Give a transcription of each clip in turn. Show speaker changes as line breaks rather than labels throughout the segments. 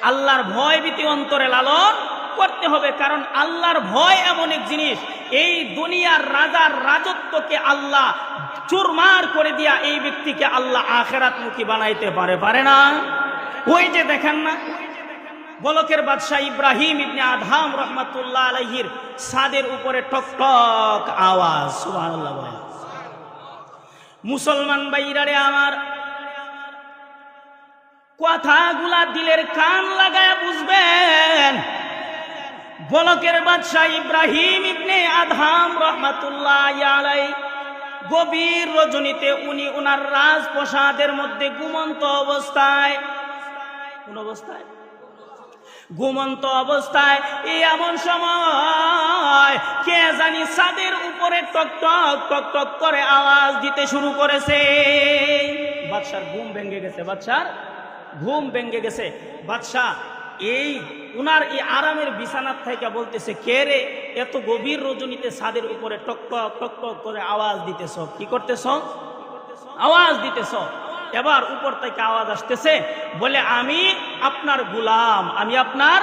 আল্লাহর ভয় ভীতি অন্তরে লালন করতে হবে। কারণ আল্লাহর ভয় এমন এক জিনিস, এই দুনিয়ার রাজার রাজত্বকে আল্লাহ চুরমার করে দিয়া এই ব্যক্তিকে আল্লাহ আখিরাতমুখী বানাইতে পারে না? ওই যে দেখেন না, বলকের বাদশাহ ইব্রাহিম ইবনে আদহাম রহমাতুল্লাহ আলাইহির ছাদের উপরে টক টক আওয়াজ, সুবহানাল্লাহ বলেন। মুসলমান ভাইরারে আমার, কথাগুলা দিলের কান লাগায় বুঝবেন। বলকের বাদশাহ ইব্রাহিম ইবনে আদহাম রহমাতুল্লাহ আলাইহি গভীর রজনীতে উনি ওনার রাজপ্রাসাদের মধ্যে ঘুমন্ত অবস্থায়, কোন অবস্থায়? ঘুমন্ত অবস্থায় এমন সময় কে জানি ছাদের উপরে টক টক টক টক করে আওয়াজ দিতে শুরু করেছে। বাদশার ঘুম ভেঙে গেছে, বাদশার ঘুম ভেঙে গেছে। বাদশাহ এই উনার এই আরামের বিছানার থেকে বলতেছে, কে রে এত গভীর রজনীতে ছাদের উপরে টক টক টক টক করে আওয়াজ দিতেছ, কি করতেছ? আওয়াজ দিতেছ। এবার উপর থেকে আওয়াজ আসতেছে, বলে আমি আপনার গোলাম, আমি আপনার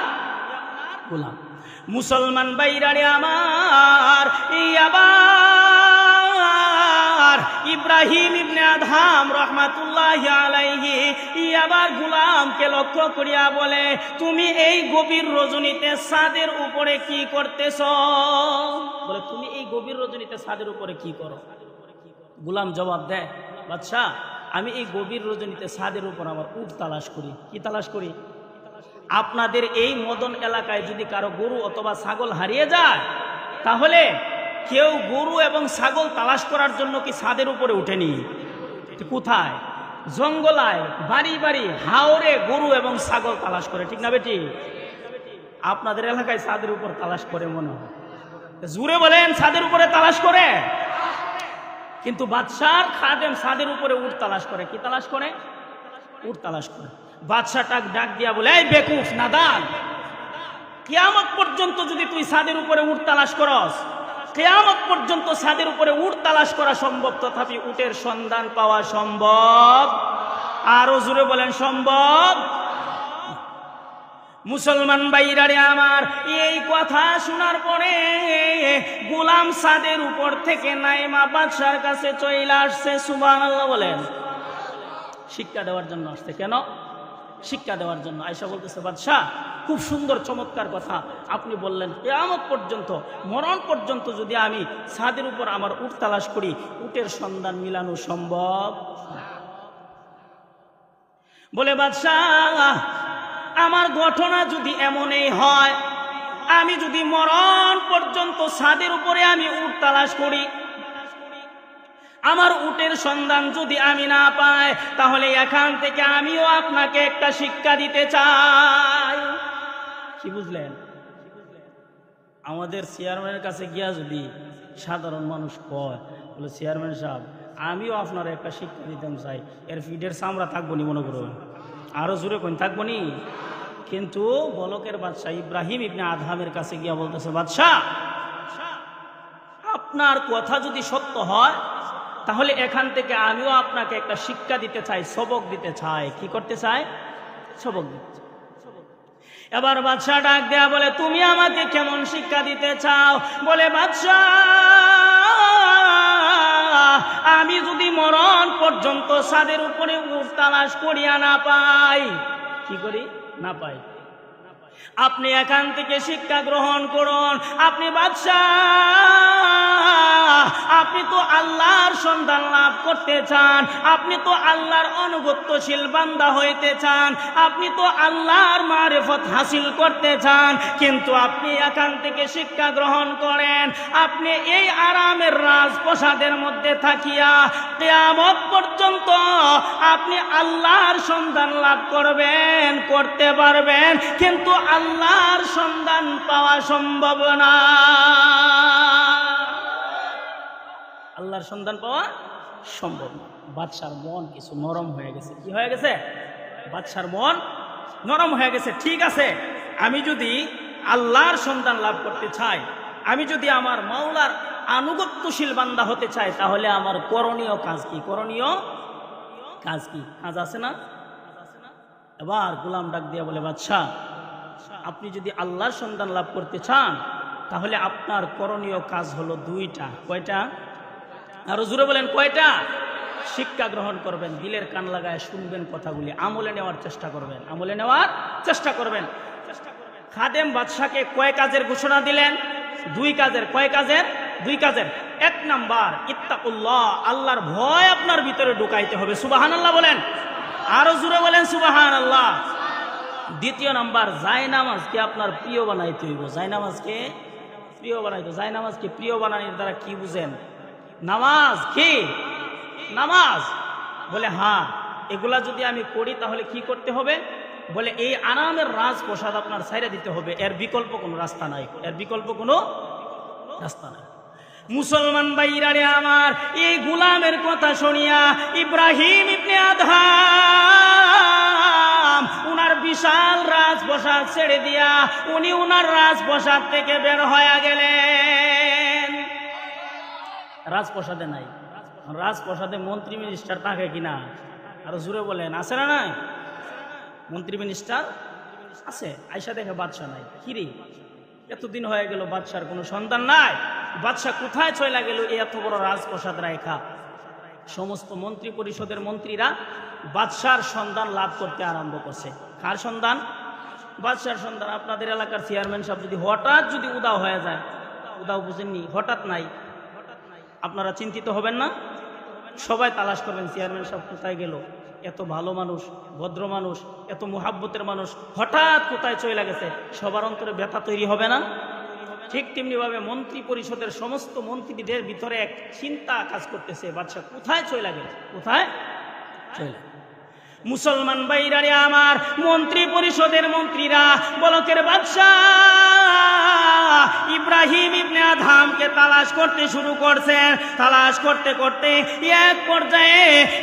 গোলাম। মুসলমান ভাইরারে আমার, আবার ইব্রাহিম ইবনে আদহাম রাহমাতুল্লাহি আলাইহি আবার গোলামকে লক্ষ্য করিয়া বলে, তুমি এই গভীর রজনীতে ছাদের উপরে কি করতেছ? বলে, তুমি এই গভীর রজনীতে ছাদের উপরে কি করো? গোলাম জবাব দেয়, বাদশাহ আমি এই গভীর রজনীতে ছাদের উপর আমার উট তালাশ করি। কি তালাশ করি? আপনাদের এই মদন এলাকায় যদি কারো গরু অথবা ছাগল হারিয়ে যায়, তাহলে কেউ গরু এবং ছাগল তালাশ করার জন্য কি ছাদের উপরে উঠেনি? কোথায়? জঙ্গলায়, বাড়ি বাড়ি হাওরে গরু এবং ছাগল তালাশ করে, ঠিক না বেটি? আপনাদের এলাকায় ছাদের উপর তালাশ করে মনে হয়? জুড়ে বলেন, ছাদের উপরে তালাশ করে। কিন্তু বাদশার খাদেম ছাদের উপরে উট তালাশ করে। কি তালাশ করে? উট তালাশ করে। বাদশাটা ডাক দিয়া বলে, এই বেকুফ নাদান, কিয়ামত পর্যন্ত যদি তুই ছাদের উপরে উট তালাশ করস, কিয়ামত পর্যন্ত ছাদের উপরে উট তালাশ করা সম্ভব, তথাপি উটের সন্ধান পাওয়া সম্ভব। আরো জোরে বলেন, সম্ভব। মুসলমান ভাইরারে আমার, এই কথা শোনার পরে গোলাম ছাদের উপর থেকে নাইমা বাদশার কাছে চলে আসছে। সুবহানাল্লাহ বলেন। শিক্ষা দেওয়ার জন্য আসছে। কেন? শিক্ষা দেওয়ার জন্য। আয়েশা বলতেছে, বাদশাহ খুব সুন্দর চমৎকার কথা আপনি বললেন, কিয়ামত পর্যন্ত, মরণ পর্যন্ত যদি আমি ছাদের উপর আমার উট তালাশ করি, উটের সন্ধান মিলানো সম্ভব। বলে, বাদশাহ আমার ঘটনা যদি এমনই হয়, আমি যদি মরণ পর্যন্ত ছাদের উপরে আমি উট তালাশ করি, আমার উটের সন্ধান যদি আমি না পাই, তাহলে এখান থেকে আমিও আপনাকে একটা শিক্ষা দিতে চাই। কি বুঝলেন? আমাদের চেয়ারম্যানের কাছে গিয়া যদি সাধারণ মানুষ কয়, বলে চেয়ারম্যান সাহেব আমিও আপনার একটা শিক্ষা দিতে চাই, এর ফিডের চামড়া থাকবো নি? মনে করুন আরো জোরে কোন থাকবো নি? কিন্তু বলকের বাদশাহ ইব্রাহিম ইবনে আদহামের কাছে গিয়া বলতেছে, বাদশাহ আপনার কথা যদি সত্য হয়, তাহলে এখান থেকে আমিও আপনাকে একটা শিক্ষা দিতে চাই, সবক দিতে চাই। কি করতে চাই? সবক দিতে চাই। এবার বাদশাহ ডাক দেয়া বলে, তুমি আমাকে কেমন শিক্ষা দিতে চাও? বলে, বাদশাহ আমি যদি মরণ পর্যন্ত ছাদের উপরে উট তালাশ করিয়া না পাই, কি করি? না পাই, আপনি এখান থেকে শিক্ষা গ্রহণ করুন। আপনি বাদশাহ, আপনি তো আল্লাহর সন্ধান লাভ করতে চান, আপনি তো আল্লাহর অনুগত্যশীল বান্দা হইতে চান, আপনি তো আল্লাহর মারিফত হাসিল করতে চান, কিন্তু আপনি এখান থেকে শিক্ষা গ্রহণ করেন। আপনি এই আরামের রাজপ্রাসাদের মধ্যে থাকিয়া কিয়ামত পর্যন্ত আপনি আল্লাহর সন্ধান লাভ করবেন, করতে পারবেন, কিন্তু আল্লাহর সন্ধান পাওয়া সম্ভব না। আল্লাহর সন্ধান পাওয়া সম্ভব না। বাদশার মন কিছু নরম হয়ে গেছে। কি হয়ে গেছে? বাদশার মন নরম হয়ে গেছে। ঠিক আছে, আমি যদি আল্লাহর সন্ধান লাভ করতে চাই, আমি যদি আমার মাওলার আনুগত্যশীল বান্দা হতে চাই, তাহলে আমার করণীয় কাজ কি? করণীয় কাজ কি? কাজ আছে না? এবার গোলাম ডাক দিয়া বলে, বাদশাহ, আপনি যদি আল্লাহর সন্ধান লাভ করতে চান তাহলে আপনার করণীয় কাজ হলো দুইটা। কয়টা? আরো জোরে বলেন, কয়টা? শিক্ষা গ্রহণ করবেন, দিলের কান লাগায় শুনবেন কথাগুলি, আমলে নেওয়ার চেষ্টা করবেন, আমলে নেওয়ার চেষ্টা করবেন। খাদেম বাদশাকে কয় কাজের ঘোষণা দিলেন? দুই কাজের। কয় কাজের? দুই কাজের। এক নাম্বার, ইত্তাকুল্লাহ, আল্লাহর ভয় আপনার ভিতরে ঢুকাইতে হবে। সুবহানাল্লাহ বলেন, আরো জোরে বলেন সুবহানাল্লাহ। দ্বিতীয় নাম্বার, জায়নামাজকে আপনার প্রিয় বানাইতে হইব। জায়নামাজকে প্রিয় বানাইতে। জায়নামাজকে প্রিয় বানানোর দ্বারা কি বুঝেন? নামাজ কি? নামাজ। বলে হ্যাঁ, এগুলা যদি আমি করি তাহলে কি করতে হবে? বলে এই আরামের রাজপ্রসাদ আপনার ছাইরা দিতে হবে, এর বিকল্প কোনো রাস্তা নাই, এর বিকল্প কোনো রাস্তা নাই। মুসলমান ভাইরা রে আমার, এই গোলামের কথা শুনিয়া ইব্রাহিম ইবনে আদহাম উনার বিশাল রাজপ্রসাদ ছেড়ে দিয়া উনি উনার রাজপ্রসাদ থেকে বের হয়ে গেলেন। রাজপ্রসাদে নাই, রাজপ্রসাদে মন্ত্রী মিনিস্টার থাকে কিনা? আরো জোরে বলেন, আছে না নাই? মন্ত্রী মিনিস্টার আছে, আয়সা দেখে বাদশা নাই। কিরে, এতদিন হয়ে গেল বাদশার কোনো সন্ধান নাই, বাদশা কোথায় চলে গেল এত বড় রাজপ্রসাদ রাখা? সমস্ত মন্ত্রী পরিষদের মন্ত্রীরা বাদশার সন্ধান লাভ করতে আরম্ভ করছে। কার সন্ধান? বাদশার সন্ধান। আপনাদের এলাকার চেয়ারম্যান সাহেব যদি হঠাৎ যদি উদাও হয়ে যায়, উদাও বুঝেননি, হঠাৎ নাই, আপনারা চিন্তিত হবেন না? সবাই তালাশ করবেন চেয়ারম্যান সাহেব কোথায় গেল, এত ভালো মানুষ, ভদ্র মানুষ, এত মুহাব্বতের মানুষ, হঠাৎ কোথায় চলে গেছে? সবার অন্তরে ব্যথা তৈরি হবে না? ঠিক তেমনিভাবে মন্ত্রী পরিষদের সমস্ত মন্ত্রীদের ভিতরে এক চিন্তা কাজ করতেছে, বাদশা কোথায় চলে গেছে, কোথায় চলে। মুসলমান ভাইরা রে আমার, মন্ত্রী পরিষদের মন্ত্রীরা বলকের বাদশা ইব্রাহিম ইবনে আদহামকে তালাশ করতে শুরু করছেন। তালাশ করতে করতে এক পর্যায়ে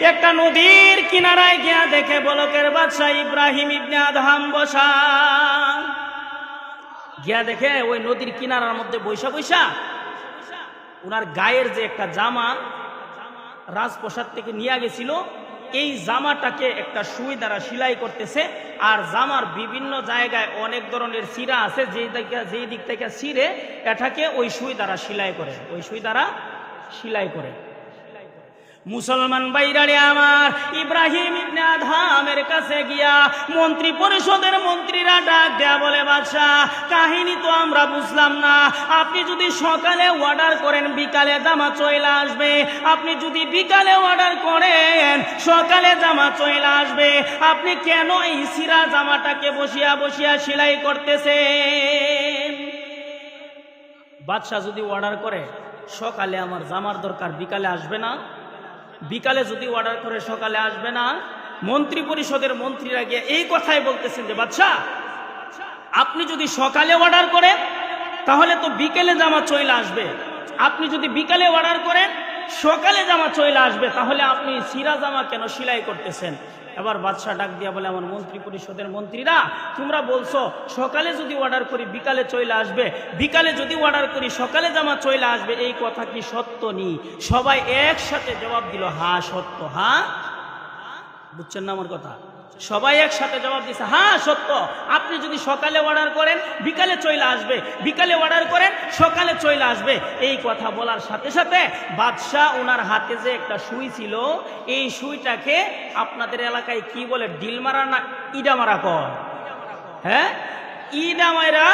একটা নদীর কিনারায় গিয়া দেখে বলকের বাদশা ইব্রাহিম ইবনে আদহাম বসা। গিয়া দেখে ওই নদীর কিনারার মধ্যে বৈশা বৈশা ওনার গায়ের যে একটা জামা রাজপ্রসাদ থেকে নিয়ে গেছিল, এই জামাটাকে একটা সুই দ্বারা সেলাই করতেছে। আর জামার বিভিন্ন জায়গায় অনেক ধরনের চিরা আছে, যেই দিক থেকে ছিঁড়ে এটাকে ওই সুই দ্বারা সেলাই করে, ওই সুই দ্বারা সেলাই করে। মুসলমান ভাইরা রে আমার, ইব্রাহিম ইবনে আদহামের কাছে গিয়া মন্ত্রী পরিষদের মন্ত্রীরা ডাক দেয়া বলে, বাদশাহ, কাহিনী তো আমরা বুঝলাম না। আপনি যদি সকালে অর্ডার করেন বিকালে জামা চলে আসবে, আপনি যদি বিকালে অর্ডার করেন সকালে জামা চলে আসবে, আপনি কেন এই ছিঁড়া জামাটাকে বসিয়া বসিয়া সেলাই করতেছেন? বাদশাহ যদি অর্ডার করে সকালে আমার জামার দরকার, বিকালে আসবে না? বিকালে যদি অর্ডার করে সকালে আসবে না? মন্ত্রী পরিষদের মন্ত্রীরা গিয়ে এই কথাই বলতেছেন যে, বাদশাহ, আপনি যদি সকালে অর্ডার করেন তাহলে তো বিকেলে জামা চলে আসবে, আপনি যদি বিকালে অর্ডার করেন সকালে জামা চলে আসবে, তাহলে আপনি ছিঁড়া জামা কেন সেলাই করতেছেন? এবার বাদশাহ ডাক দিয়া বলে, আমার মন্ত্রী পরিষদের মন্ত্রীরা, তোমরা বলছো সকালে যদি অর্ডার করি বিকালে চলে আসবে, বিকালে যদি অর্ডার করি সকালে জামা চলে আসবে, এই কথা কি সত্য নি? সবাই একসাথে জবাব দিল, হ্যাঁ সত্য। হ্যাঁ, বুঝছেন না আমার কথা? সবাই একসাথে জবাব দিচ্ছে, হ্যাঁ সত্য। আপনি যদি সকালে অর্ডার করেন বিকালে চলে আসবে, বিকালে অর্ডার করেন সকালে চলে আসবে। এই কথা বলার সাথে সাথে বাদশাহ ওনার হাতে যে একটা সুই ছিল, এই সুইটাকে আপনাদের এলাকায় কি বলে, ডিল মারা না ইডা মারা কর? হ্যাঁ, ইডা মারা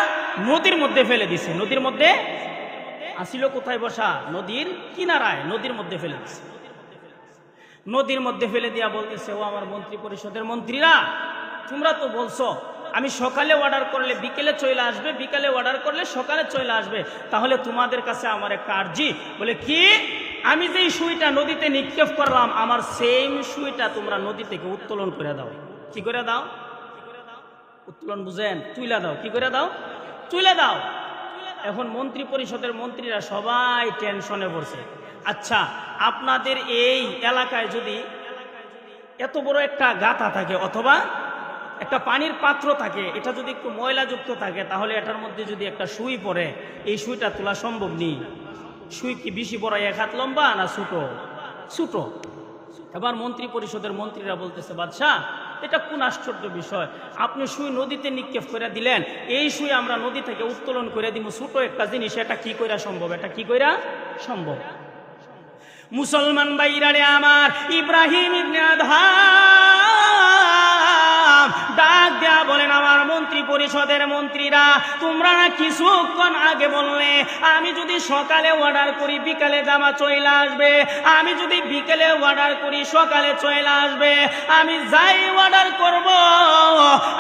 নদীর মধ্যে ফেলে দিছে। নদীর মধ্যে আসিল কোথায় বসা? নদীর কিনারায়, নদীর মধ্যে ফেলে দিছে। নদীর মধ্যে ফেলে দিয়া বলতেছে, ও আমার মন্ত্রী পরিষদের মন্ত্রীরা, তোমরা তো বলছো আমি সকালে অর্ডার করলে বিকেলে চলে আসবে, বিকালে অর্ডার করলে সকালে চলে আসবে, তাহলে তোমাদের কাছে আমার একটা আর্জি। বলে কি? আমি যেই সুইটা নদীতে নিক্ষেপ করলাম, আমার সেম সুইটা তোমরা নদী থেকে উত্তোলন করে দাও। কি করে দাও? উত্তোলন বুঝেন? তুইলা দাও। কি করে দাও? তুইলা দাও। এখন মন্ত্রী পরিষদের মন্ত্রীরা সবাই টেনশনে পড়ছে। আচ্ছা, আপনাদের এই এলাকায় যদি এত বড় একটা গাঁথা থাকে অথবা একটা পানির পাত্র থাকে, এটা যদি একটু ময়লাযুক্ত থাকে, তাহলে এটার মধ্যে যদি একটা সুই পড়ে, এই সুইটা তোলা সম্ভব নেই। সুই কি বেশি বড়, 1 হাত লম্বা না ছোট? ছোট। এবার মন্ত্রী পরিষদের মন্ত্রীরা বলতেছে, বাদশাহ এটা কোন আশ্চর্য বিষয়, আপনি সুই নদীতে নিক্ষেপ করে দিলেন, এই সুই আমরা নদী থেকে উত্তোলন করে দিব, ছোট একটা জিনিস, এটা কি কইরা সম্ভব? এটা কি কইরা সম্ভব? মুসলমান ভাইরারে আমার, ইব্রাহিম ইবনে আদহাম ডাক দেয়া বলেন, আমার মন্ত্রী পরিষদের মন্ত্রীরা, তোমরা না কিছুক্ষণ আগে বললে আমি যদি সকালে অর্ডার করি বিকালে জামা চলে আসবে, আমি যদি বিকেলে অর্ডার করি সকালে চলে আসবে, আমি যাই অর্ডার করব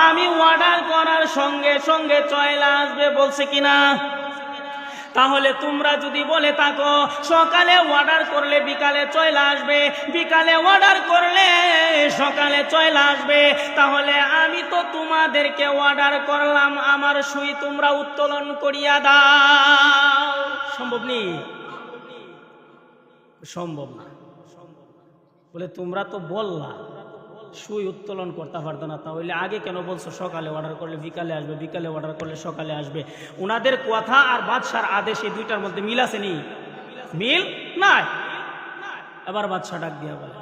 আমি অর্ডার করার সঙ্গে সঙ্গে চলে আসবে, বলছে কিনা? তাহলে তোমরা যদি বলে থাকো সকালে অর্ডার করলে বিকালে চলে আসবে, বিকালে অর্ডার করলে সকালে চলে আসবে, তাহলে আমি তো তোমাদেরকে অর্ডার করলাম, আমার সুই তোমরা উত্তোলন করিয়া দাও। সম্ভব নেই, সম্ভব না। বলে তোমরা তো বললা সুই উত্তোলন করতে পারতো না, তাহলে আগে কেন বলছো সকালে অর্ডার করলে বিকালে আসবে, বিকালে অর্ডার করলে সকালে আসবে? ওনাদের কথা আর বাদশার আদেশ এই দুইটার মধ্যে মিল আছে নি? মিল নাই। এবার বাদশা ডাক দিয়া বলে,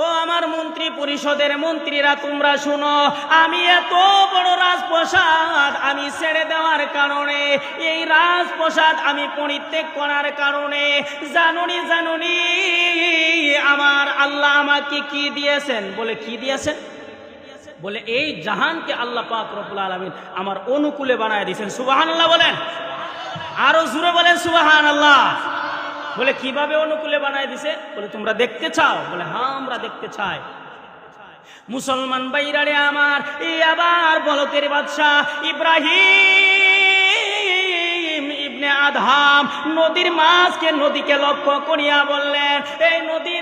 ও আমার মন্ত্রী পরিষদের মন্ত্রীরা, তোমরা শুনো, আমি এত বড় রাজপ্রাসাদ আমি ছেড়ে দেওয়ার কারণে, এই রাজপ্রাসাদ আমি পরিত্যাগ করার কারণে জানুনি আমার আল্লাহ আমাকে কি দিয়েছেন? বলে কি দিয়েছেন? বলে এই জাহানকে আল্লাহ পাক রব্বুল আলামিন আমার অনুকূলে বানায় দিয়েছেন। সুবহানাল্লাহ বলেন, আরো জোরে বলেন সুবহানাল্লাহ। বলে কিভাবে অনুকূলে বানায় দিছে? বলে তোমরা দেখতে চাও? বলে হ্যাঁ আমরা দেখতে চাই। মুসলমান ভাইরারে আমার, এই আবার বলকের বাদশাহ ইব্রাহিম ইবনে আদহাম নদীর মাছকে নদীকে লক্ষ্য করিয়া বললেন, এই নদী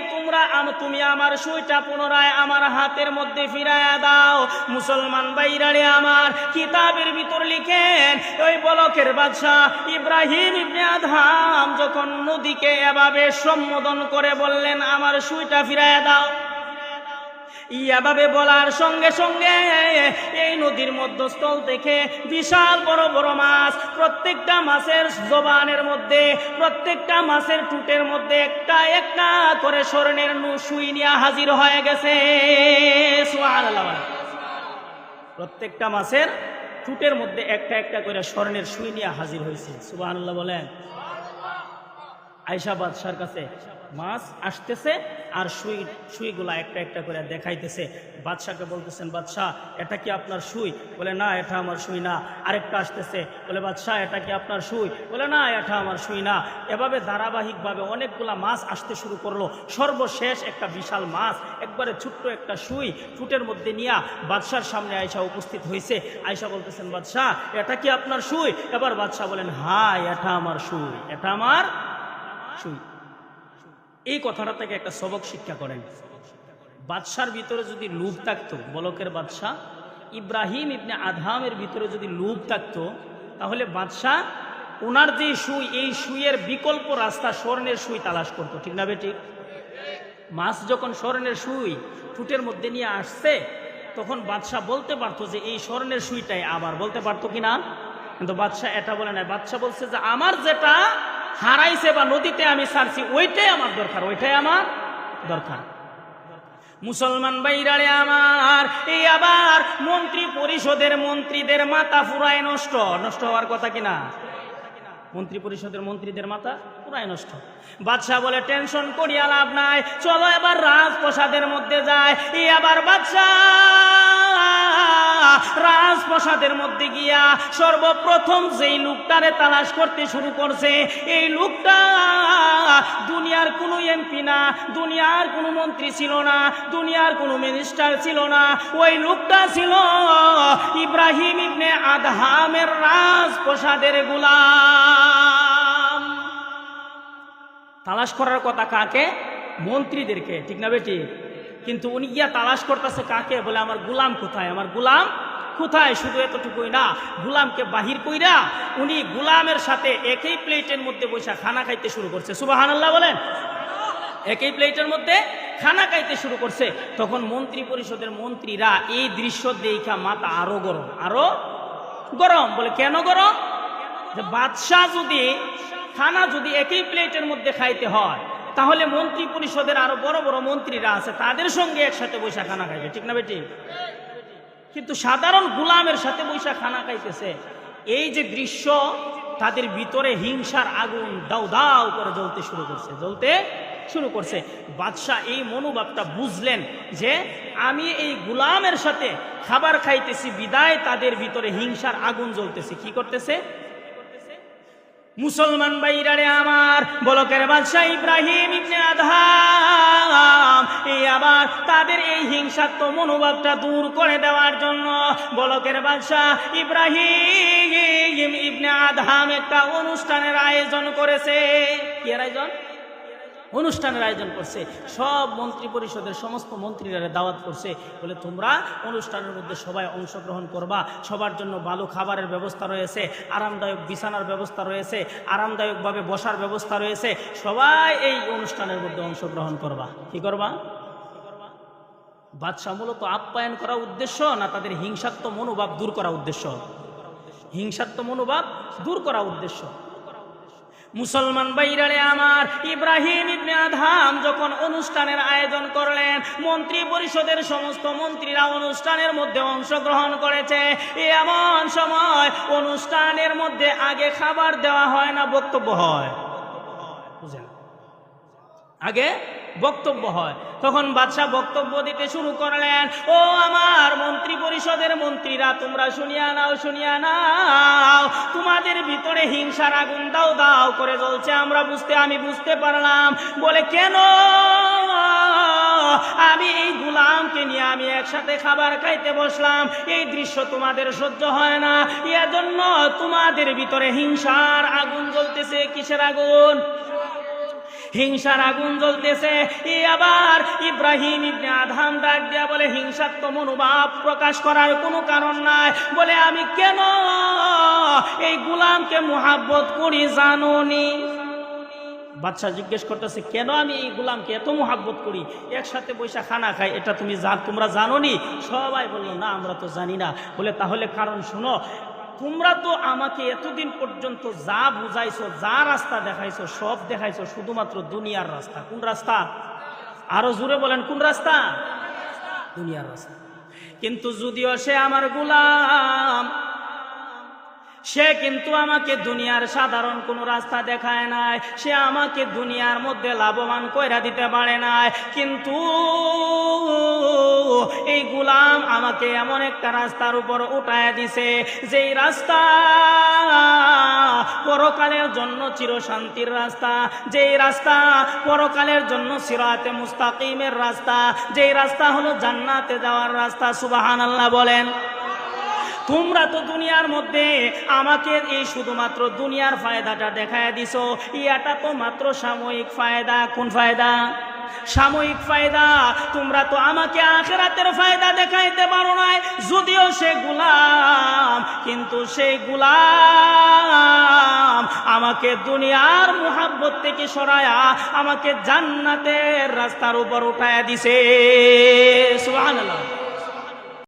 তুমি আমার সুইটা পুনরায় আমার হাতের মধ্যে ফিরাইয়া দাও। মুসলমান ভাইরারে আমার, কিতাবের ভিতর লিখেন, ওই বলকের বাদশাহ ইব্রাহিম ইবনে আদহাম যখন নদীকে এভাবে সম্বোধন করে বললেন আমার সুইটা ফিরাইয়া দাও, এভাবে বলার সঙ্গে সঙ্গে এই নদীর মধ্যস্থল থেকে বিশাল বড় বড় মাছ, প্রত্যেকটা মাছের জবানের মধ্যে, প্রত্যেকটা মাছের টুটের মধ্যে একটা একটা করে স্বর্ণের সুই নিয়ে হাজির হয়ে গেছে। সুবহানাল্লাহ। প্রত্যেকটা মাছের টুটের মধ্যে একটা একটা করে স্বর্ণের সুই নিয়ে হাজির হয়েছে। সুবহানাল্লাহ বলেন। আয়েশা বাদশার কাছে মাছ আসতেছে আর সুইগুলা একটা একটা করে দেখাইতেছে। বাদশাকে বলতেছেন, বাদশাহ এটা কি আপনার সুই? বলে না এটা আমার সুই না। আরেকটা আসতেছে, বলে বাদশাহ এটা কি আপনার সুই? বলে না এটা আমার সুই না। এভাবে ধারাবাহিকভাবে অনেকগুলা মাছ আসতে শুরু করলো। সর্বশেষ একটা বিশাল মাছ একবারে ছোট্ট একটা সুই টুটের মধ্যে নিয়ে বাদশার সামনে আয়েশা উপস্থিত হয়েছে। আয়েশা বলতেছেন, বাদশাহ এটা কি আপনার সুই? এবার বাদশাহ বলেন, হ্যাঁ এটা আমার সুই, এটা আমার সুই। এই কথাটা থেকে একটা সবক শিক্ষা করেন। বাদশার ভিতরে যদি লোভ থাকতো, বলকের বাদশাহ ইব্রাহিম ইবনে আদহামের ভিতরে যদি লোভ থাকতো, তাহলে বাদশাহ ওনার যে সুই, এই সুইয়ের বিকল্প রাস্তা স্বর্ণের সুই তালাশ করতো। ঠিক না বেটি? মাছ যখন স্বর্ণের সুই টুটের মধ্যে নিয়ে আসছে, তখন বাদশাহ বলতে পারতো যে এই স্বর্ণের সুইটাই আবার, বলতে পারতো কিনা? কিন্তু বাদশাহ এটা বলে না। বাদশাহ বলছে যে আমার যেটা হারাইছে বা নদীতে আমি ছাড়ছি ওইটাই আমার দরকার, ওইটাই আমার দরকার। মুসলমান ভাইরারে আমার, এই আবার মন্ত্রী পরিষদের মন্ত্রীদের মাথা পুরাই নষ্ট। নষ্ট হওয়ার কথা কিনা? মন্ত্রী পরিষদের মন্ত্রীদের মাথা পুরাই নষ্ট। বাদশাহ বলে টেনশন করিয়া লাভ নাই, চলো এবার রাজপ্রাসাদের মধ্যে যায়। এই আবার বাদশাহ রাজপ্রাসাদের মধ্যে গিয়া সর্বপ্রথম যেই লোকটারে তালাশ করতে শুরু করছে, এই লোকটা দুনিয়ার কোনো এমপি না, দুনিয়ার কোনো মন্ত্রী ছিল না, দুনিয়ার কোনো মিনিস্টার ছিল না। ওই লোকটা ছিল ইব্রাহিম ইবনে আদহামের রাজপ্রাসাদের গোলাম। তালাশ করার কথা কাকে? মন্ত্রীদেরকে। ঠিক না বেটি? কিন্তু উনি গিয়া তালাশ করতেছে কাকে? বলে আমার গোলাম কোথায়, আমার গোলাম কোথায়? শুধু এতটুকুই না, গোলামকে বাহির কইরা উনি গোলামের সাথে একই প্লেটের মধ্যে বসে খানা খাইতে শুরু করছে। সুবহানাল্লাহ বলেন। একই প্লেটের মধ্যে খানা খাইতে শুরু করছে। তখন মন্ত্রী পরিষদের মন্ত্রীরা এই দৃশ্য দেখা মাথা আরো গরম, আরো গরম। বলে কেন গরম? যে বাদশাহ যদি খানা যদি একই প্লেটের মধ্যে খাইতে হয়, তাহলে মন্ত্রী পরিষদের আরো বড় বড় মন্ত্রীরা আছে, তাদের সঙ্গে একসাথে বৈশা খানা খাইবে, ঠিক না বেটি? কিন্তু সাধারণ গোলামের সাথে বৈশা খানা খাইতেছে। এই যে দৃশ্য, তাদের ভিতরে হিংসার আগুন দাউ দাউ করে জ্বলতে শুরু করছে। বাদশাহ এই মনোভাবটা বুঝলেন যে আমি এই গোলামের সাথে খাবার খাইতেছি বিদায় তাদের ভিতরে হিংসার আগুন জ্বলতেছে। কি করতেছে? মুসলমান ভাইরারে আমার, বলকের বাদশাহ ইব্রাহিম ইবনে আদহাম এই আবার তাদের এই হিংসাত্মক মনোভাবটা দূর করে দেওয়ার জন্য বলকের বাদশাহ ইব্রাহিম ইবনে আদহাম একটা অনুষ্ঠানের আয়োজন করেছে। কি আয়োজন? অনুষ্ঠানের আয়োজন করছে। সব মন্ত্রী পরিষদের সমস্ত মন্ত্রীরা দাওয়াত করছে, বলে তোমরা অনুষ্ঠানের মধ্যে সবাই অংশগ্রহণ করবা, সবার জন্য ভালো খাবারের ব্যবস্থা রয়েছে, আরামদায়ক বিছানার ব্যবস্থা রয়েছে, আরামদায়কভাবে বসার ব্যবস্থা রয়েছে, সবাই এই অনুষ্ঠানের মধ্যে অংশগ্রহণ করবা। কি করবা? বাদশাহ মূলত আপ্যায়ন করা উদ্দেশ্য না তাদের হিংসাত্মক মনোভাব দূর করা উদ্দেশ্য? হিংসাত্মক মনোভাব দূর করা উদ্দেশ্য। মুসলমান ভাইরারে আমার, ইব্রাহিম ইবনে আদহাম যখন অনুষ্ঠানের আয়োজন করলেন, মন্ত্রী পরিষদের সমস্ত মন্ত্রীরা অনুষ্ঠানের মধ্যে অংশগ্রহণ করেছে। এমন সময় অনুষ্ঠানের মধ্যে আগে খাবার দেওয়া হয় না বক্তব্য হয়? বুঝেন, আগে বক্তব্য হয়। তখন বাদশাহ বক্তব্য দিতে শুরু করলেন, ও আমার মন্ত্রী পরিষদের মন্ত্রীরা, তোমরা শুনিয়া নাও, তোমাদের ভিতরে হিংসার আগুন দাও দাও করে জ্বলছে, আমি বুঝতে পারলাম। বলে কেন? আমি এই গোলামকে নিয়ে আমি একসাথে খাবার খাইতে বসলাম, এই দৃশ্য তোমাদের সহ্য হয় না, এজন্য তোমাদের ভিতরে হিংসার আগুন জ্বলতেছে। কিসের আগুন? হিংসার আগুন জ্বলতেছে। আবার ইব্রাহিম ইবনে আদহাম ডাক দিয়া বলে, হিংসাত্মক মনোভাব প্রকাশ করার কোনো কারণ নাই। বলে আমি কেন এই গোলামকে মুহাব্বত করি জানোনি? বাদশাহ জিজ্ঞেস করতেছে, কেন আমি এই গোলামকে এত মুহাব্বত করি, একসাথে বৈশা খানা খাই, এটা তোমরা জানোনি? সবাই বললো, না আমরা তো জানি না। বলে তাহলে কারণ শুনো, তোমরা তো আমাকে এতদিন পর্যন্ত যা বুঝাইছো, যা রাস্তা দেখাইছো, সব দেখাইছো শুধুমাত্র দুনিয়ার রাস্তা। কোন রাস্তা? আরো জোরে বলেন, কোন রাস্তা? দুনিয়ার রাস্তা। কিন্তু যদিও সে আমার গোলাম, সে কিন্তু আমাকে দুনিয়ার সাধারণ কোনো রাস্তা দেখায় নাই, সে আমাকে দুনিয়ার মধ্যে লাভবান কইরা দিতে পারে নাই। কিন্তু এই গোলাম আমাকে এমন একটা রাস্তার উপর উঠায় দিছে, যেই রাস্তা পরকালের জন্য চিরশান্তির রাস্তা, যেই রাস্তা পরকালের জন্য সিরাতে মুস্তাকিমের রাস্তা, যেই রাস্তা হলো জান্নাতে যাওয়ার রাস্তা। সুবহানাল্লাহ বলেন। তোমরা তো দুনিয়ার মধ্যে আমাকে এই শুধুমাত্র দুনিয়ার ফায়দাটা দেখায় দিছো, এটা তো মাত্র সাময়িক ফায়দা। কোন ফায়দা? সাময়িক ফায়দা। তোমরা তো আমাকে আখিরাতের ফায়দা দেখাইতে পারো নাই। যদিও সে গোলাম, কিন্তু সেই গোলাম আমাকে দুনিয়ার মুহাব্বত থেকে সরায়া আমাকে জান্নাতের রাস্তার উপর উঠায়া দিছে। সুবহানাল্লাহ।